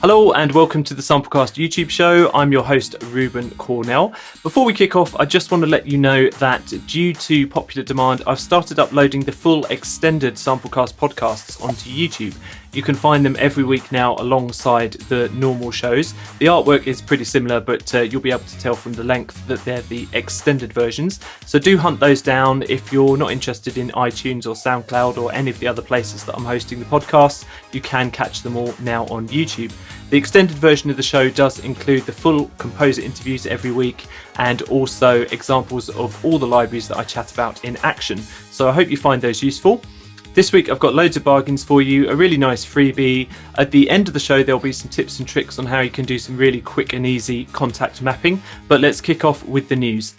Hello and welcome to the Samplecast YouTube show. I'm your host, Ruben Cornell. Before we kick off, I just want to let you know that due to popular demand, I've started uploading the full extended Samplecast podcasts onto YouTube. You can find them every week now alongside the normal shows. The artwork is pretty similar, but you'll be able to tell from the length that they're the extended versions. So do hunt those down. If you're not interested in iTunes or SoundCloud or any of the other places that I'm hosting the podcasts, you can catch them all now on YouTube. The extended version of the show does include the full composer interviews every week and also examples of all the libraries that I chat about in action. So I hope you find those useful. This week I've got loads of bargains for you, a really nice freebie. At the end of the show there'll be some tips and tricks on how you can do some really quick and easy Kontakt mapping. But let's kick off with the news.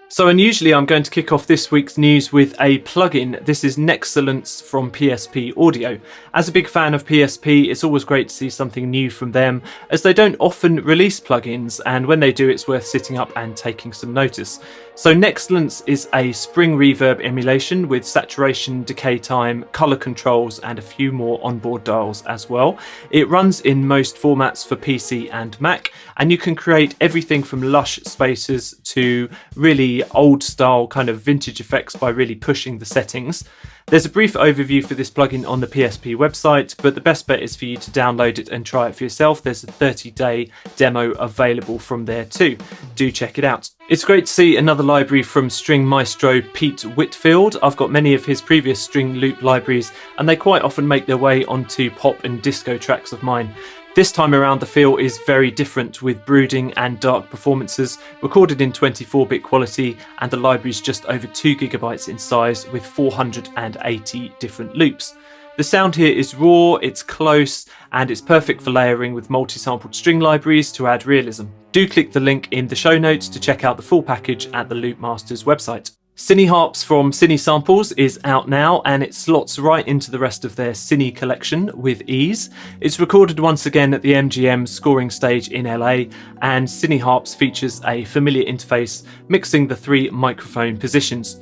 So unusually I'm going to kick off this week's news with a plugin. This is Nexcellence from PSP Audio. As a big fan of PSP, it's always great to see something new from them, as they don't often release plugins, and when they do it's worth sitting up and taking some notice. So Nexcellence is a spring reverb emulation with saturation, decay time, colour controls and a few more onboard dials as well. It runs in most formats for PC and Mac, and you can create everything from lush spaces to really old style kind of vintage effects by really pushing the settings. There's a brief overview for this plugin on the PSP website, but the best bet is for you to download it and try it for yourself. There's a 30-day demo available from there too. Do check it out. It's great to see another library from string maestro Pete Whitfield. I've got many of his previous string loop libraries, and they quite often make their way onto pop and disco tracks of mine. This time around the feel is very different, with brooding and dark performances recorded in 24-bit quality, and the library's just over 2 gigabytes in size with 480 different loops. The sound here is raw, it's close, and it's perfect for layering with multi-sampled string libraries to add realism. Do click the link in the show notes to check out the full package at the Loopmasters website. Cineharps from Cinesamples is out now, and it slots right into the rest of their Cine collection with ease. It's recorded once again at the MGM scoring stage in LA, and Cineharps features a familiar interface mixing the 3 microphone positions.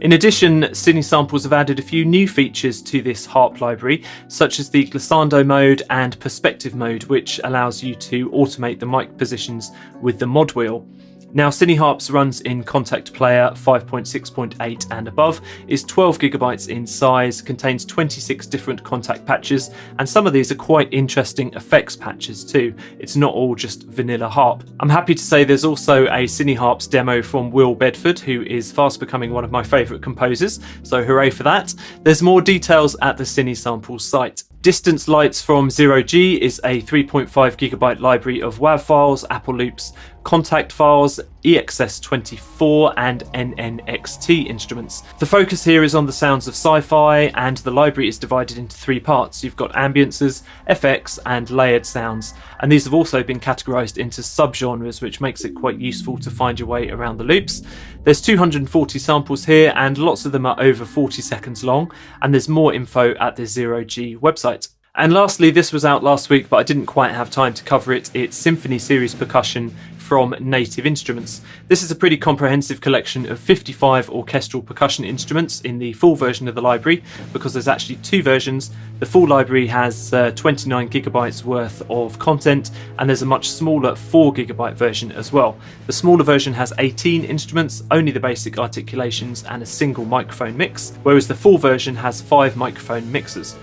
In addition, Cinesamples have added a few new features to this harp library, such as the glissando mode and perspective mode, which allows you to automate the mic positions with the mod wheel. Now, Cineharps runs in Kontakt Player 5.6.8 and above, is 12 gigabytes in size, contains 26 different Kontakt patches, and some of these are quite interesting effects patches too. It's not all just vanilla harp. I'm happy to say there's also a Cineharps demo from Will Bedford, who is fast becoming one of my favourite composers, so hooray for that. There's more details at the Cinesamples site. Distance Lights from Zero G is a 3.5 gigabyte library of WAV files, Apple loops, Kontakt files, EXS24 and NNXT instruments. The focus here is on the sounds of sci-fi, and the library is divided into 3 parts. You've got ambiences, FX and layered sounds, and these have also been categorized into subgenres, which makes it quite useful to find your way around the loops. There's 240 samples here, and lots of them are over 40 seconds long, and there's more info at the Zero G website. And lastly, this was out last week, but I didn't quite have time to cover it. It's Symphony series percussion from Native Instruments. This is a pretty comprehensive collection of 55 orchestral percussion instruments in the full version of the library, because there's actually 2 versions. The full library has 29 gigabytes worth of content, and there's a much smaller 4 gigabyte version as well. The smaller version has 18 instruments, only the basic articulations and a single microphone mix, whereas the full version has 5 microphone mixers.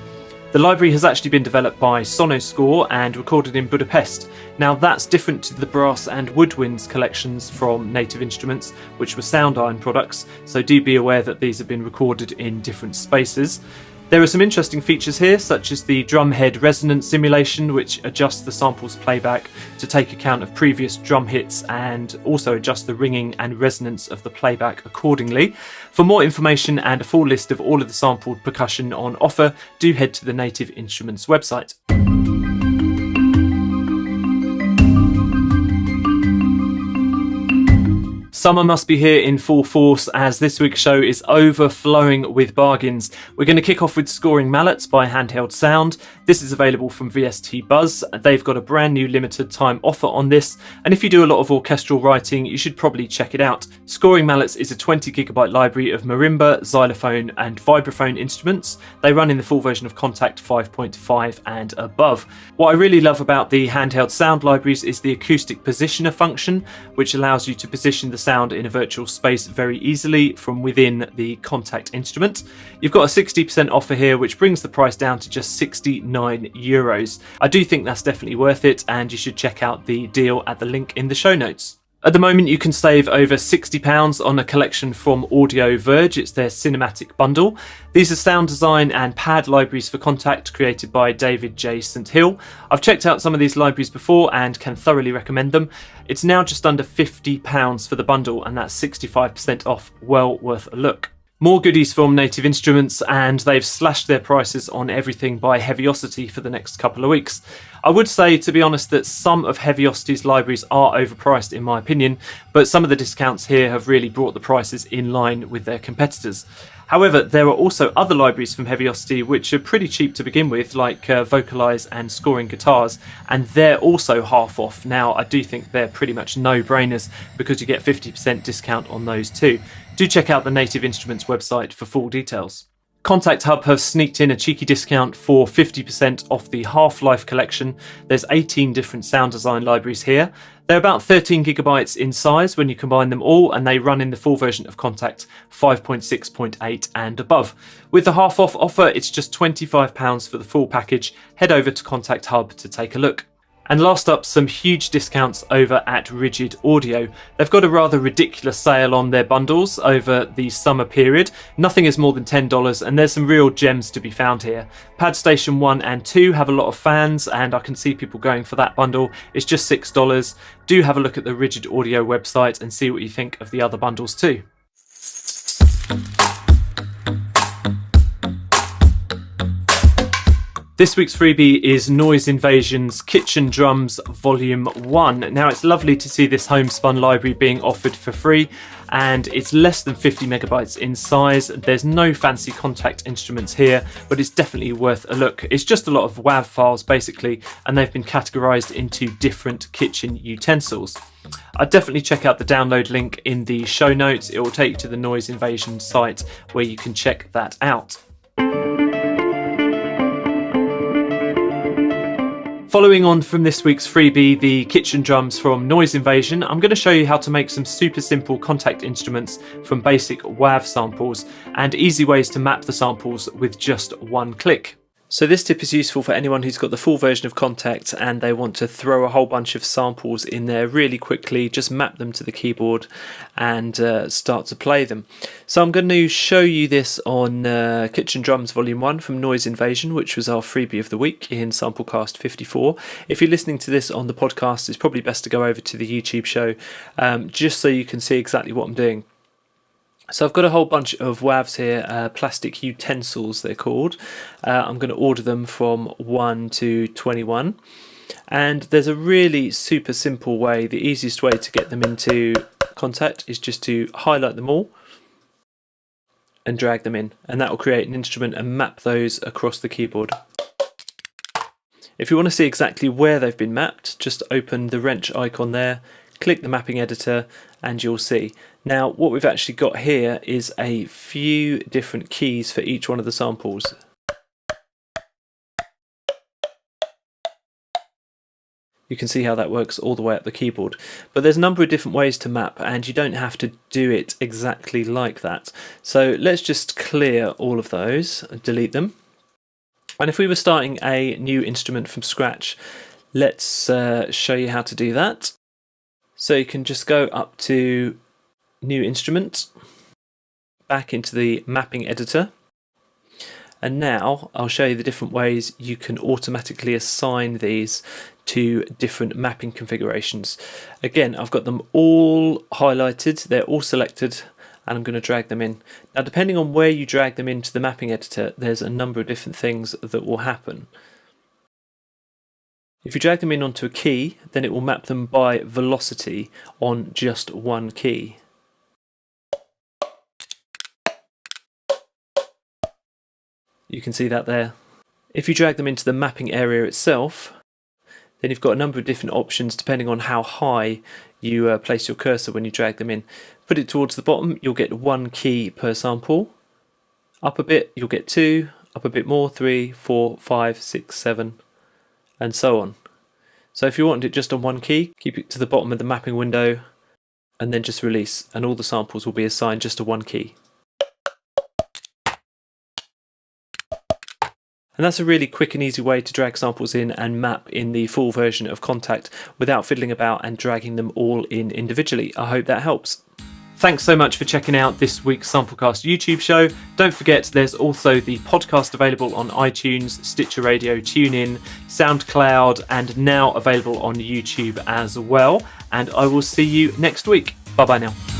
The library has actually been developed by Sonoscore and recorded in Budapest. Now that's different to the brass and woodwinds collections from Native Instruments, which were Sound Iron products, so do be aware that these have been recorded in different spaces. There are some interesting features here, such as the drumhead resonance simulation, which adjusts the sample's playback to take account of previous drum hits and also adjusts the ringing and resonance of the playback accordingly. For more information and a full list of all of the sampled percussion on offer, do head to the Native Instruments website. Summer must be here in full force as this week's show is overflowing with bargains. We're going to kick off with Scoring Mallets by Handheld Sound. This is available from VST Buzz. They've got a brand new limited time offer on this, and if you do a lot of orchestral writing, you should probably check it out. Scoring Mallets is a 20GB library of marimba, xylophone and vibraphone instruments. They run in the full version of Kontakt 5.5 and above. What I really love about the Handheld Sound libraries is the acoustic positioner function, which allows you to position the sound in a virtual space very easily from within the Kontakt instrument. You've got a 60% offer here, which brings the price down to just €69. I do think that's definitely worth it, and you should check out the deal at the link in the show notes. At the moment, you can save over £60 on a collection from Audio Verge. It's their cinematic bundle. These are sound design and pad libraries for Kontakt created by David J. St. Hill. I've checked out some of these libraries before and can thoroughly recommend them. It's now just under £50 for the bundle, and that's 65% off. Well worth a look. More goodies from Native Instruments, and they've slashed their prices on everything by Heavyocity for the next couple of weeks. I would say, to be honest, that some of Heavyocity's libraries are overpriced in my opinion, but some of the discounts here have really brought the prices in line with their competitors. However, there are also other libraries from Heavyocity which are pretty cheap to begin with, like Vocalize and Scoring Guitars, and they're also half off. Now, I do think they're pretty much no-brainers because you get 50% discount on those too. Do check out the Native Instruments website for full details. Kontakt Hub have sneaked in a cheeky discount for 50% off the Half-Life collection. There's 18 different sound design libraries here. They're about 13GB in size when you combine them all, and they run in the full version of Kontakt 5.6.8 and above. With the half-off offer, it's just £25 for the full package. Head over to Kontakt Hub to take a look. And last up, some huge discounts over at Rigid Audio. They've got a rather ridiculous sale on their bundles over the summer period. Nothing is more than $10, and there's some real gems to be found here. Pad Station 1 and 2 have a lot of fans, and I can see people going for that bundle. It's just $6. Do have a look at the Rigid Audio website and see what you think of the other bundles too. This week's freebie is Noise Invasion's Kitchen Drums Volume 1. Now, it's lovely to see this homespun library being offered for free, and it's less than 50MB in size. There's no fancy Kontakt instruments here, but it's definitely worth a look. It's just a lot of WAV files basically, and they've been categorized into different kitchen utensils. I'd definitely check out the download link in the show notes. It will take you to the Noise Invasion site where you can check that out. Following on from this week's freebie, the kitchen drums from Noise Invasion, I'm going to show you how to make some super simple Kontakt instruments from basic WAV samples and easy ways to map the samples with just one click. So this tip is useful for anyone who's got the full version of Kontakt and they want to throw a whole bunch of samples in there really quickly, just map them to the keyboard and start to play them. So I'm going to show you this on Kitchen Drums Volume 1 from Noise Invasion, which was our freebie of the week in Samplecast 54. If you're listening to this on the podcast, it's probably best to go over to the YouTube show just so you can see exactly what I'm doing. So I've got a whole bunch of WAVs here, plastic utensils they're called. I'm going to order them from 1 to 21. And there's a really super simple way. The easiest way to get them into Kontakt is just to highlight them all and drag them in. And that will create an instrument and map those across the keyboard. If you want to see exactly where they've been mapped, just open the wrench icon there, click the mapping editor, and you'll see. Now, what we've actually got here is a few different keys for each one of the samples. You can see how that works all the way up the keyboard. But there's a number of different ways to map, and you don't have to do it exactly like that. So let's just clear all of those and delete them. And if we were starting a new instrument from scratch, let's show you how to do that. So you can just go up to New Instrument, back into the mapping editor, and now I'll show you the different ways you can automatically assign these to different mapping configurations. Again, I've got them all highlighted, they're all selected, and I'm going to drag them in. Now, depending on where you drag them into the mapping editor, there's a number of different things that will happen. If you drag them in onto a key, then it will map them by velocity on just one key. You can see that there. If you drag them into the mapping area itself, then you've got a number of different options depending on how high you place your cursor when you drag them in. Put it towards the bottom, you'll get 1 key per sample. Up a bit, you'll get 2. Up a bit more, 3, 4, 5, 6, 7, and so on. So if you want it just on 1 key, keep it to the bottom of the mapping window, and then just release, and all the samples will be assigned just to 1 key. And that's a really quick and easy way to drag samples in and map in the full version of Kontakt without fiddling about and dragging them all in individually. I hope that helps. Thanks so much for checking out this week's Samplecast YouTube show. Don't forget there's also the podcast available on iTunes, Stitcher Radio, TuneIn, SoundCloud, and now available on YouTube as well. And I will see you next week. Bye bye now.